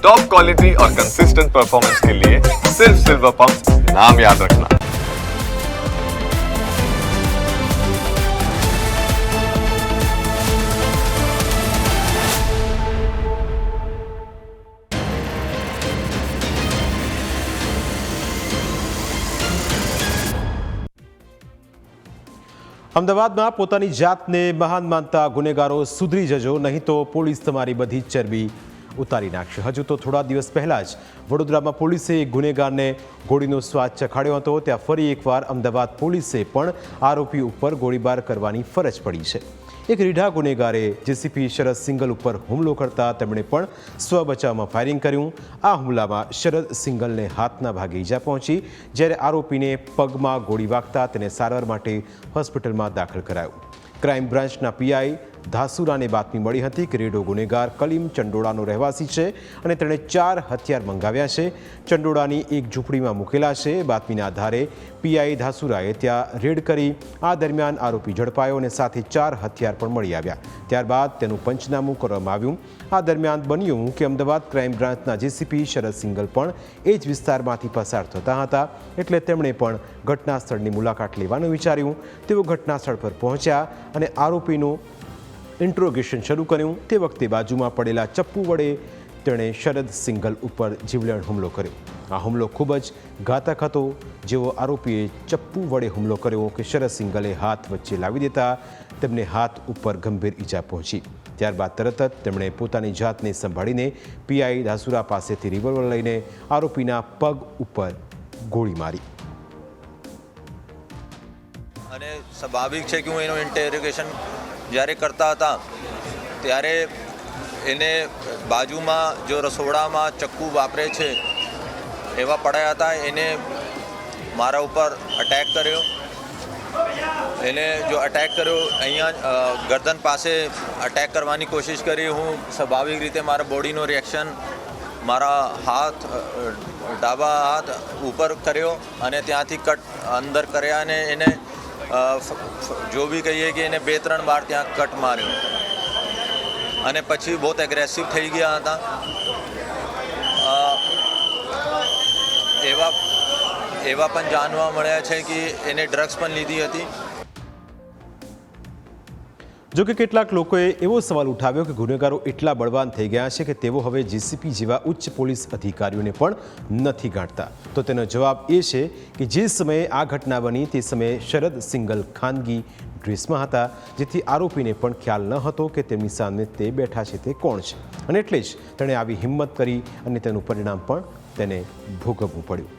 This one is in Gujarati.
टॉप क्वालिटी और कंसिस्टेंट परफॉर्मेंस के लिए सिर्फ सिल्वर पंप नाम याद रखना। અમદાવાદમાં પોતાની જાતને મહાન માનતા ગુનેગારો સુધરી જજો, નહીં તો પોલીસ તમારી બધી ચરબી ઉતારી નાખશે। હજુ તો થોડા દિવસ પહેલાં જ વડોદરામાં પોલીસે એક ગુનેગારને ગોળીનો સ્વાદ ચખાડ્યો હતો। ત્યાં ફરી એકવાર અમદાવાદ પોલીસે પણ આરોપી ઉપર ગોળીબાર કરવાની ફરજ પડી છે। એક રીઢા ગુનેગારે જેસીપી શરદ સિંગલ ઉપર હુમલો કરતા તેમણે પણ સ્વ બચાવમાં ફાયરિંગ કર્યું। આ હુમલામાં શરદ સિંગલને હાથના ભાગે ઈજા પહોંચી, જ્યારે આરોપીને પગમાં ગોળી વાગતા તેને સારવાર માટે હોસ્પિટલમાં દાખલ કરાયો। ક્રાઇમ બ્રાન્ચના પીઆઈ ધાસુરાને બાતમી મળી હતી કે રેડો ગુનેગાર કલીમ ચંડોળાનો રહેવાસી છે અને તેણે 4 હથિયાર મંગાવ્યા છે, ચંડોળાની એક ઝૂંપડીમાં મૂકેલા છે। બાતમીના આધારે પીઆઈ ધાસુરાએ ત્યાં રેડ કરી। આ દરમિયાન આરોપી ઝડપાયો અને સાથે 4 હથિયાર પણ મળી આવ્યા। ત્યારબાદ તેનું પંચનામું કરવામાં આવ્યું। આ દરમિયાન બન્યું કે અમદાવાદ ક્રાઇમ બ્રાન્ચના જેસીપી શરદ સિંગલ પણ એ જ વિસ્તારમાંથી પસાર થતા હતા, એટલે તેમણે પણ ઘટના સ્થળની મુલાકાત લેવાનું વિચાર્યું। તેઓ ઘટના સ્થળ પર પહોંચ્યા અને આરોપીનું ઇન્ટ્રોગેશન શરૂ કર્યું। તે વખતે બાજુમાં પડેલા ચપ્પુ વડે તેણે શરદ સિંગલ ઉપર જીવલેણ હુમલો કર્યો। આ હુમલો ખૂબ જ ઘાતક હતો। જેવો આરોપીએ ચપ્પુ વડે હુમલો કર્યો કે શરદ સિંગલે હાથ વચ્ચે લાવી દેતા તેમને હાથ ઉપર ગંભીર ઈજા પહોંચી। ત્યારબાદ તરત જ તેમણે પોતાની જાતને સંભાળીને પીઆઈ ધાસુરા પાસેથી રિવોલ્વર લઈને આરોપીના પગ ઉપર ગોળી મારી। અને સ્વાભાવિક છે કે હું એનું ઇન્ટેરોગેશન જ્યારે કરતા હતા ત્યારે એને બાજુમાં જો રસોડામાં ચક્કુ વાપરે છે એવા પડ્યા હતા। એને મારા ઉપર અટેક કર્યો। એને જો અટેક કર્યો અહીંયા ગરદન પાસે અટેક કરવાની કોશિશ કરી। હું સ્વાભાવિક રીતે મારા બોડીનો રિએક્શન મારા હાથ ડાબા હાથ ઉપર કર્યો અને ત્યાંથી કટ અંદર કર્યા અને એને जो भी कहिए कि इन्हें 2-3 बार ત્યાં કટ માર્યો અને પછી બહુ એગ્રેસિવ થઈ ગયા હતા। એવા પણ જાણવા મળ્યા છે કે એને ડ્રગ્સ પણ લીધી હતી। જો કે કેટલાક લોકોએ એવો સવાલ ઉઠાવ્યો કે ગુનેગારો એટલા બળવાન થઈ ગયા છે કે તેઓ હવે જેસીપી જેવા ઉચ્ચ પોલીસ અધિકારીઓને પણ નથી ગાંઠતા। તો તેનો જવાબ એ છે કે જે સમયે આ ઘટના બની તે સમયે શરદ સિંગલ ખાનગી ડ્રેસમાં હતા, જેથી આરોપીને પણ ખ્યાલ ન હતો કે તેમની સામે તે બેઠા છે તે કોણ છે, અને એટલે જ તેણે આવી હિંમત કરી અને તેનું પરિણામ પણ તેને ભોગવવું પડ્યું।